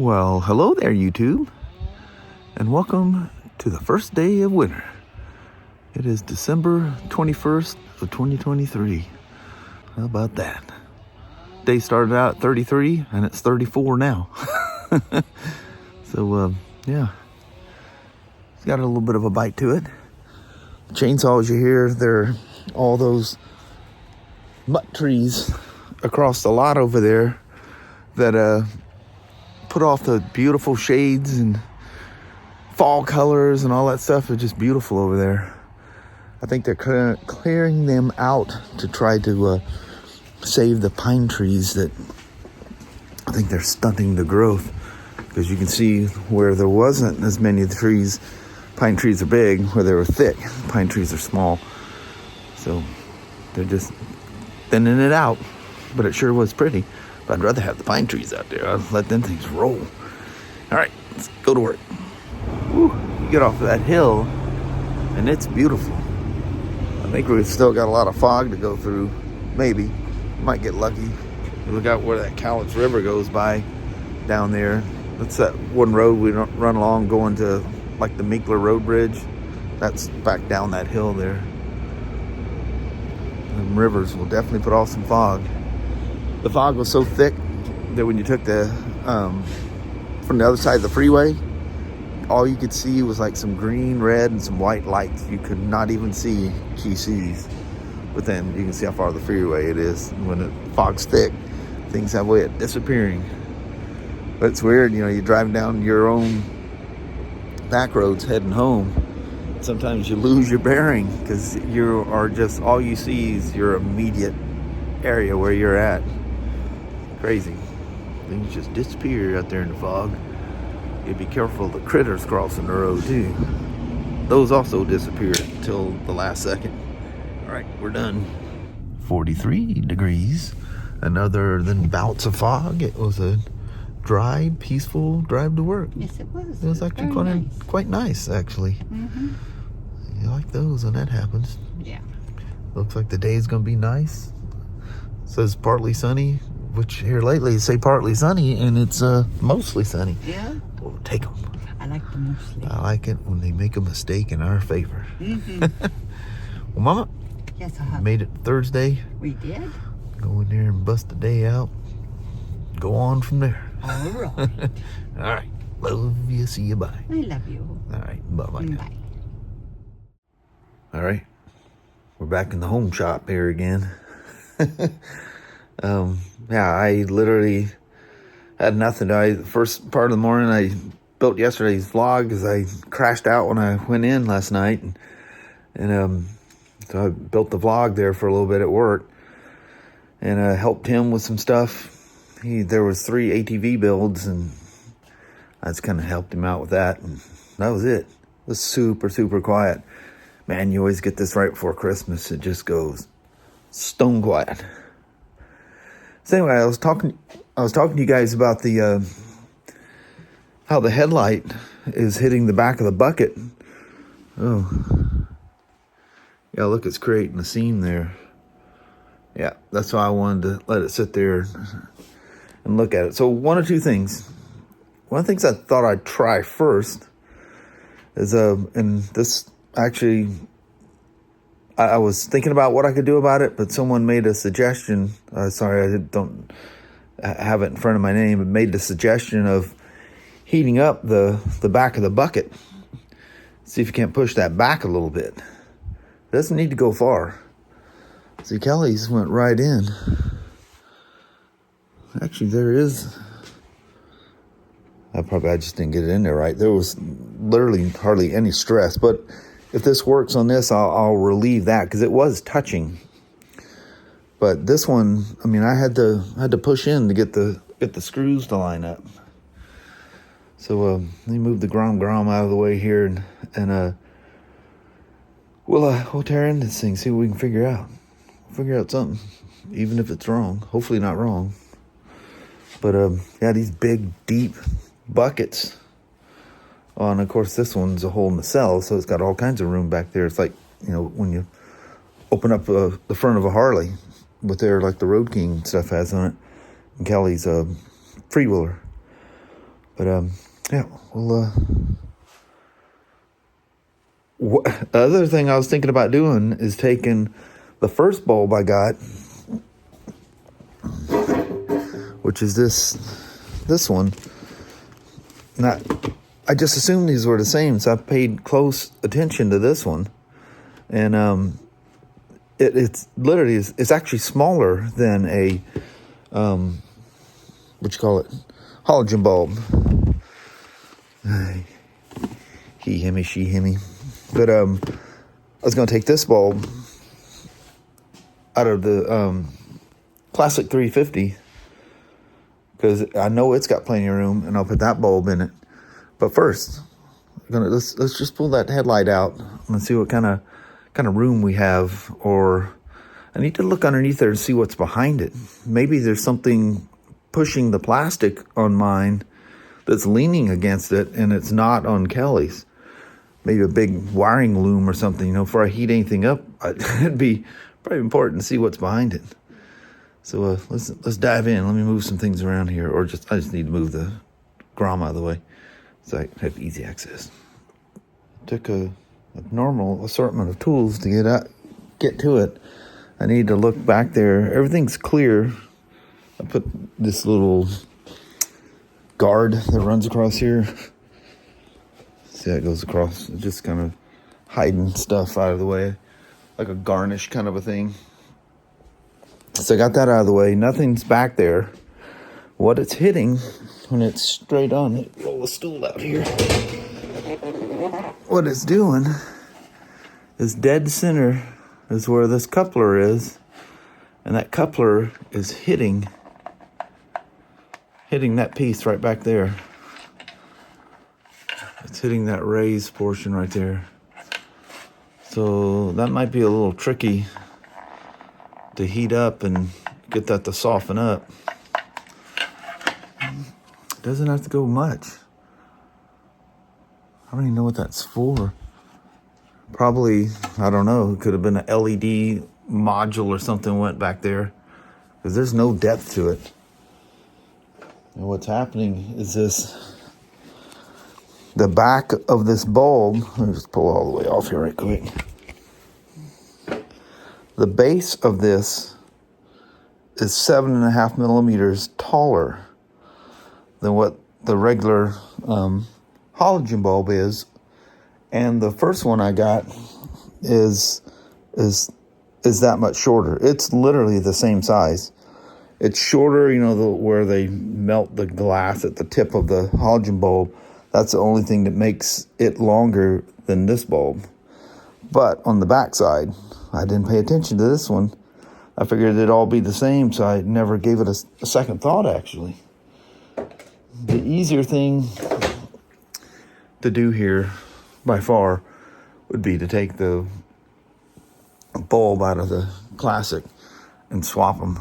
Well, hello there, YouTube, and welcome to the first day of winter. It is December 21st of 2023. How about that? Day started out at 33, and it's 34 now. So, yeah, it's got a little bit of a bite to it. The chainsaws you hear, they're all those butt trees across the lot over there that, put off the beautiful shades and fall colors and all that stuff. It's just beautiful over there. I think they're clearing them out to try to save the pine trees that I think they're stunting the growth, because you can see where there wasn't as many trees. Pine trees are big, where they were thick. Pine trees are small. So they're just thinning it out, but it sure was pretty. But I'd rather have the pine trees out there. I'd let them things roll. All right, let's go to work. Woo, you get off of that hill, and it's beautiful. I think we've still got a lot of fog to go through. Maybe. Might get lucky. Look out where that Cowlitz River goes by down there. That's that one road we don't run along going to, like, the Meekler Road Bridge. That's back down that hill there. The rivers will definitely put off some fog. The fog was so thick that when you took the from the other side of the freeway, all you could see was like some green, red, and some white lights. You could not even see GCs. But then you can see how far the freeway it is. When the fog's thick, things have a way of disappearing. But it's weird, you know, you're driving down your own back roads heading home. Sometimes you lose your bearing because you are just, all you see is your immediate area where you're at. Crazy. Things just disappear out there in the fog. You be careful of the critters crossing the road too. Those also disappear until the last second. All right, we're done. 43 degrees. And other than bouts of fog, it was a dry, peaceful drive to work. Yes, it was. It was actually quite nice, actually. Mm-hmm. You like those when that happens. Yeah. Looks like the day is going to be nice. It says partly sunny, which here lately say partly sunny, and it's mostly sunny. Yeah. We'll take them. I like the mostly. I like it when they make a mistake in our favor. Mm-hmm. Well, Mama, Yes, I have. made it Thursday. We did. Go in there and bust the day out. Go on from there. All right. All right. Love you. See you. Bye. I love you. All right. Bye-bye. Bye. All right. We're back in the home shop here again. Yeah, I literally had nothing. The first part of the morning, I built yesterday's vlog because I crashed out when I went in last night. And so I built the vlog there for a little bit at work. And I helped him with some stuff. There was 3 ATV builds, and I just kind of helped him out with that. And that was it. It was super, super quiet. Man, you always get this right before Christmas. It just goes stone quiet. So anyway, I was talking to you guys about the how the headlight is hitting the back of the bucket. Oh, yeah, look, it's creating a seam there. Yeah, that's why I wanted to let it sit there and look at it. So one of two things. One of the things I thought I'd try first is and this actually, I was thinking about what I could do about it, but someone made a suggestion. Sorry, I don't have it in front of my name, but made the suggestion of heating up the back of the bucket. See if you can't push that back a little bit. It doesn't need to go far. See, Kelly's went right in. Actually, there is. I just didn't get it in there right. There was literally hardly any stress, but if this works on this, I'll relieve that because it was touching. But this one, I mean, I had to push in to get the screws to line up. So let me move the grom out of the way here, and we'll tear in this thing, see what we can figure out. Figure out something, even if it's wrong. Hopefully not wrong. But yeah, these big deep buckets. Oh, and of course this one's a hole in the cell, so it's got all kinds of room back there. It's like, you know, when you open up the front of a Harley with like the Road King stuff has on it, and Kelly's a freewheeler. But yeah, well, the other thing I was thinking about doing is taking the first bulb I got, which is this one. Not, I just assumed these were the same, so I paid close attention to this one, and it's literally it's actually smaller than a what you call it, halogen bulb. He, himmy, she, himmy. But I was gonna take this bulb out of the classic 350 because I know it's got plenty of room, and I'll put that bulb in it. But first, let's just pull that headlight out and see what kind of room we have. Or I need to look underneath there and see what's behind it. Maybe there's something pushing the plastic on mine that's leaning against it, and it's not on Kelly's. Maybe a big wiring loom or something. You know, before I heat anything up, it'd be probably important to see what's behind it. So let's dive in. Let me move some things around here, or I just need to move the Grom out of the way so I have easy access. Took a normal assortment of tools to get to it. I need to look back there. Everything's clear. I put this little guard that runs across here. See how it goes across? Just kind of hiding stuff out of the way, like a garnish kind of a thing. So I got that out of the way. Nothing's back there. What it's hitting when it's straight on, roll the stool out here. What it's doing is dead center is where this coupler is, and that coupler is hitting that piece right back there. It's hitting that raised portion right there. So that might be a little tricky to heat up and get that to soften up. Doesn't have to go much. I don't even know what that's for. Probably, I don't know, it could have been an LED module or something went back there, because there's no depth to it. And what's happening is the back of this bulb, let me just pull all the way off here right quick. The base of this is 7.5 millimeters taller than what the regular halogen bulb is, and the first one I got is that much shorter. It's literally the same size. It's shorter, you know, where they melt the glass at the tip of the halogen bulb. That's the only thing that makes it longer than this bulb. But on the back side, I didn't pay attention to this one. I figured it'd all be the same, so I never gave it a second thought, actually. The easier thing to do here, by far, would be to take the bulb out of the classic and swap them.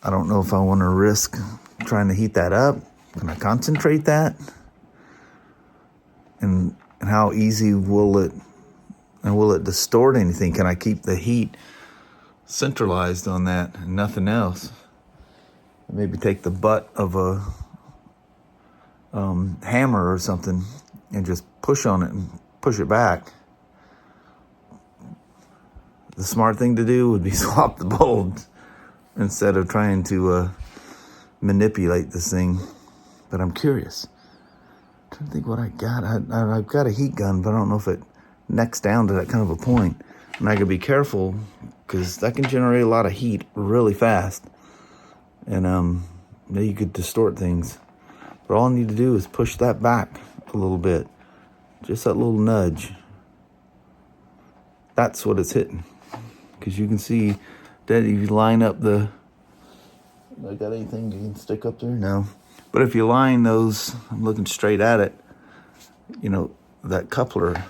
I don't know if I want to risk trying to heat that up. Can I concentrate that? And how easy will it distort anything? Can I keep the heat centralized on that and nothing else? Maybe take the butt of a hammer or something and just push on it and push it back. The smart thing to do would be swap the bulbs instead of trying to manipulate this thing. But I'm curious. I'm trying to think what I got. I've got a heat gun, but I don't know if it necks down to that kind of a point. And I gotta be careful because that can generate a lot of heat really fast. And maybe you could distort things. But all I need to do is push that back a little bit. Just that little nudge. That's what it's hitting. Because you can see that if you line up the... I got anything you can stick up there? No. But if you line those, I'm looking straight at it, you know, that coupler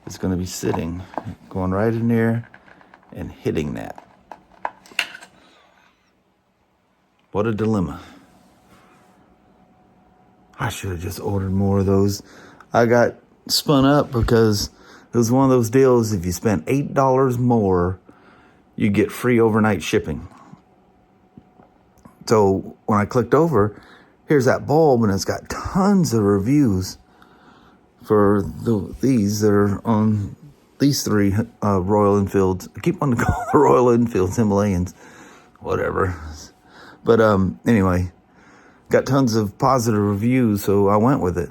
is going to be sitting, going right in there and hitting that. What a dilemma. I should have just ordered more of those. I got spun up because it was one of those deals, if you spend $8 more, you get free overnight shipping. So when I clicked over, here's that bulb, and it's got tons of reviews for these that are on these three Royal Enfields. I keep wanting to call the Royal Enfields Himalayans, whatever. But anyway, got tons of positive reviews, so I went with it.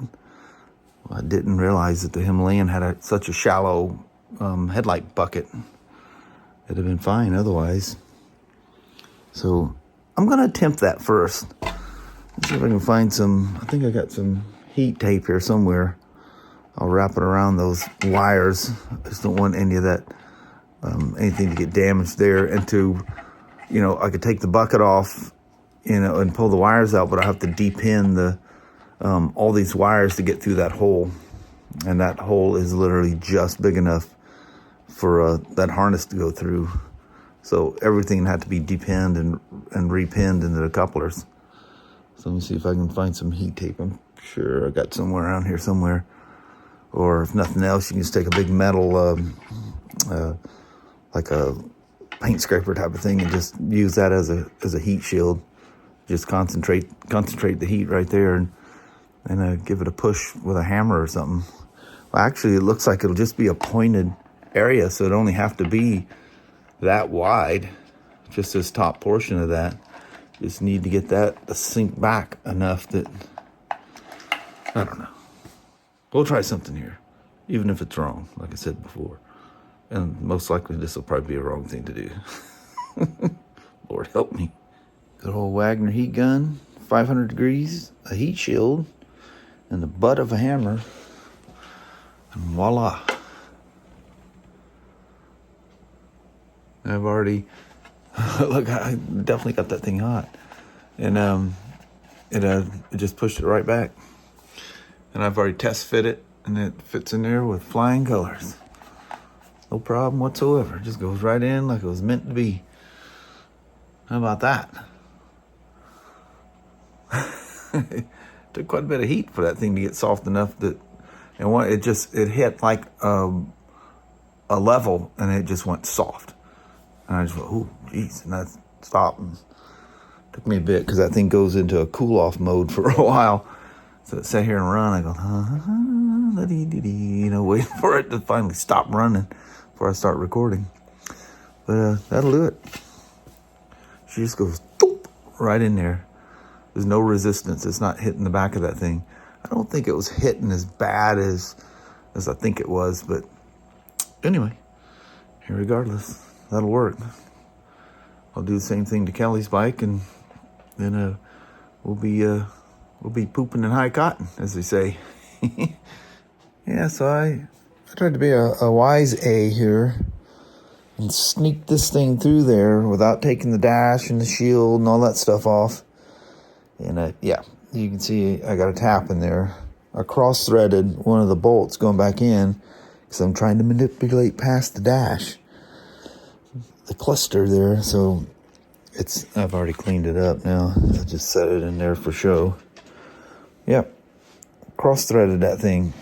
Well, I didn't realize that the Himalayan had such a shallow headlight bucket. It'd have been fine otherwise. So I'm gonna attempt that first. Let's see if I can find some. I think I got some heat tape here somewhere. I'll wrap it around those wires. I just don't want any of that, anything to get damaged there. And to, I could take the bucket off, and pull the wires out, but I have to depin the all these wires to get through that hole. And that hole is literally just big enough for that harness to go through. So everything had to be depinned and repinned into the couplers. So let me see if I can find some heat tape. I'm sure I got somewhere around here somewhere. Or if nothing else, you can just take a big metal, like a paint scraper type of thing, and just use that as a heat shield. Just concentrate the heat right there, and give it a push with a hammer or something. Well, actually, it looks like it'll just be a pointed area, so it only have to be that wide, just this top portion of that. Just need to get that to sink back enough that, I don't know. We'll try something here, even if it's wrong, like I said before. And most likely this will probably be a wrong thing to do. Lord help me. Good old Wagner heat gun, 500 degrees, a heat shield, and the butt of a hammer. And voila. I've already, look, I definitely got that thing hot. And it just pushed it right back. And I've already test fit it, and it fits in there with flying colors. No problem whatsoever. It just goes right in like it was meant to be. How about that? It took quite a bit of heat for that thing to get soft enough that, it hit like a level, and it just went soft. And I just went, ooh, geez, and that stopped. And took me a bit, because that thing goes into a cool-off mode for a while. So it sat here and run. I go, waiting for it to finally stop running before I start recording. But that'll do it. She just goes right in there. There's no resistance. It's not hitting the back of that thing. I don't think it was hitting as bad as I think it was. But anyway, regardless, that'll work. I'll do the same thing to Kelly's bike, and then we'll be pooping in high cotton, as they say. Yeah, so I tried to be a wise A here and sneak this thing through there without taking the dash and the shield and all that stuff off. And yeah, you can see I got a tap in there. I cross-threaded one of the bolts going back in because I'm trying to manipulate past the dash, the cluster there. So I've already cleaned it up now. I just set it in there for show. Yep, cross-threaded that thing.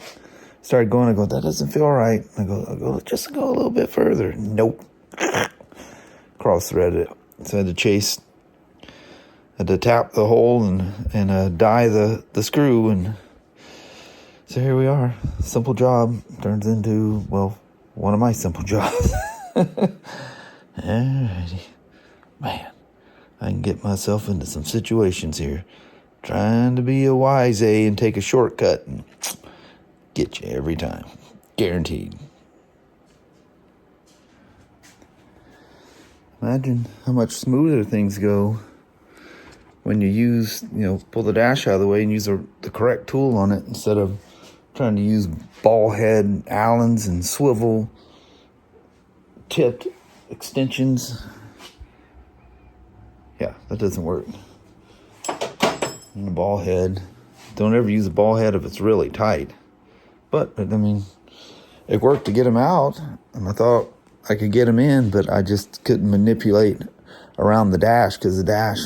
Started going, I go, that doesn't feel right. I go, just go a little bit further. Nope. Cross-threaded it. So I had to tap the hole and die the screw. And so here we are. Simple job turns into, well, one of my simple jobs. Alrighty. Man, I can get myself into some situations here. Trying to be a wise A and take a shortcut and get you every time. Guaranteed. Imagine how much smoother things go when you use, pull the dash out of the way and use the correct tool on it instead of trying to use ball head Allens and swivel tipped extensions. Yeah, that doesn't work. And a ball head. Don't ever use a ball head if it's really tight. But I mean, it worked to get them out, and I thought I could get them in, but I just couldn't manipulate around the dash because the dash.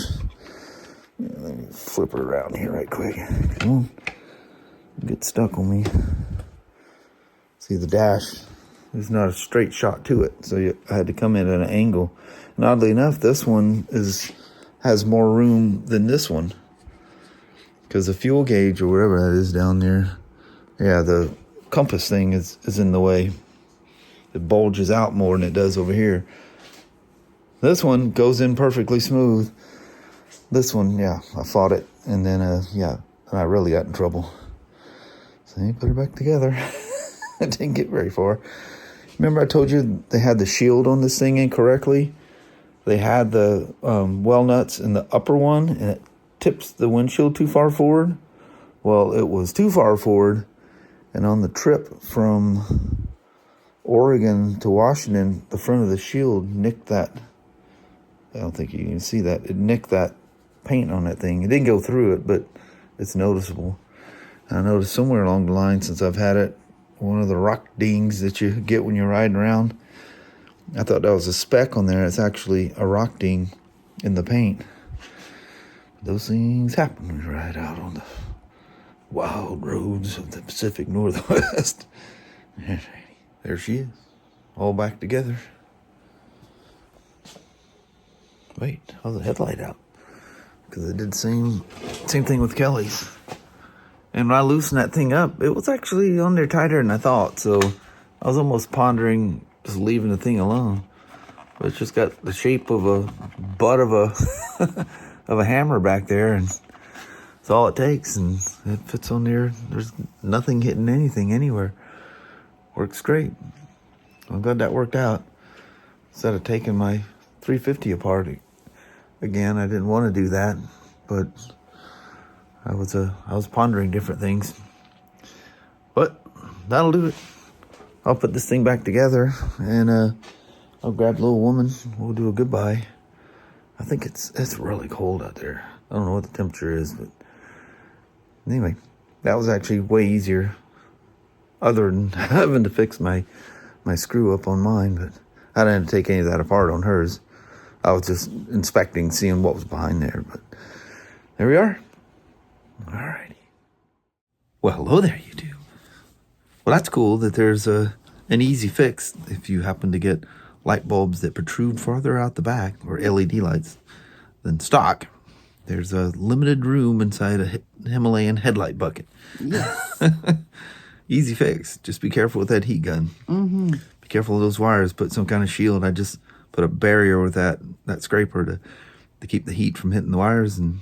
Let me flip it around here right quick. Come on. Get stuck on me. See, the dash, there's not a straight shot to it, so I had to come in at an angle. And oddly enough, this one has more room than this one. Because the fuel gauge or whatever that is down there, yeah, the compass thing is in the way. It bulges out more than it does over here. This one goes in perfectly smooth. This one, yeah, I fought it. And then, yeah, I really got in trouble. So I put it back together. I didn't get very far. Remember I told you they had the shield on this thing incorrectly? They had the well nuts in the upper one, and it tips the windshield too far forward. Well, it was too far forward, and on the trip from Oregon to Washington, the front of the shield nicked that. I don't think you can see that. It nicked that paint on that thing. It didn't go through it, but it's noticeable. And I noticed somewhere along the line, since I've had it, one of the rock dings that you get when you're riding around, I thought that was a speck on there. It's actually a rock ding in the paint. Those things happen when you ride out on the wild roads of the Pacific Northwest. There she is, all back together. Wait, how's the headlight out? Because it did the same thing with Kelly's. And when I loosened that thing up, it was actually on there tighter than I thought. So I was almost pondering just leaving the thing alone. But it's just got the shape of a butt of a of a hammer back there, and it's all it takes, and it fits on there. There's nothing hitting anything anywhere. Works great. I'm glad that worked out. Instead of taking my 350 apart again, I didn't want to do that, but I was pondering different things. But that'll do it. I'll put this thing back together, and I'll grab the little woman. We'll do a goodbye. I think it's really cold out there. I don't know what the temperature is, but anyway, that was actually way easier, other than having to fix my screw up on mine. But I didn't take any of that apart on hers. I was just inspecting, seeing what was behind there. But there we are. Alrighty. Well, hello there, YouTube. Well, that's cool that there's an easy fix if you happen to get light bulbs that protrude farther out the back, or LED lights, than stock. There's a limited room inside a Himalayan headlight bucket. Yes. Easy fix. Just be careful with that heat gun. Mm-hmm. Be careful of those wires. Put some kind of shield. I just put a barrier with that scraper to keep the heat from hitting the wires. And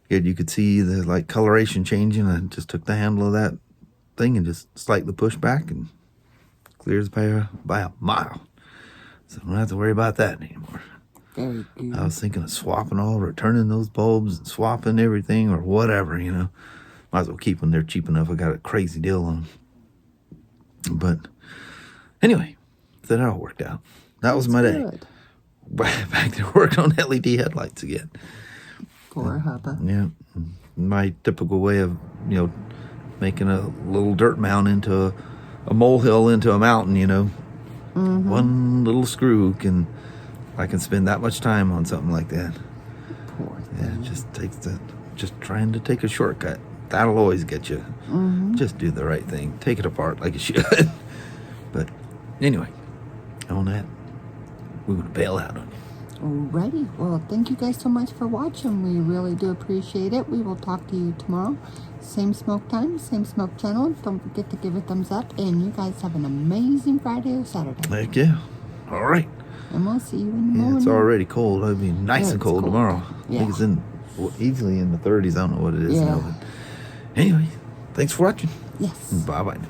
again, you could see the coloration changing. I just took the handle of that thing and just slightly pushed back, and clears by a mile. So I don't have to worry about that anymore. Very good. I was thinking of swapping returning those bulbs and swapping everything or whatever, Might as well keep them. They're cheap enough. I got a crazy deal on them. But anyway, that all worked out. That was my day. Good. Back to work on LED headlights again. Poor Hubba. Yeah. My typical way of, making a little dirt mound into a molehill into a mountain, Mm-hmm. One little screw I can spend that much time on something like that. Poor thing. Yeah, it just takes just trying to take a shortcut. That'll always get you. Mm-hmm. Just do the right thing. Take it apart like you should. But anyway, on that, we would bail out on you. Alrighty. Well, thank you guys so much for watching. We really do appreciate it. We will talk to you tomorrow. Same smoke time, same smoke channel. Don't forget to give a thumbs up. And you guys have an amazing Friday or Saturday. Heck yeah. All right. And we'll see you in the morning. It's already cold. It'll be nice and cold tomorrow. Yeah. I think it's easily in the 30s. I don't know what it is now. But anyway, thanks for watching. Yes. Bye-bye now.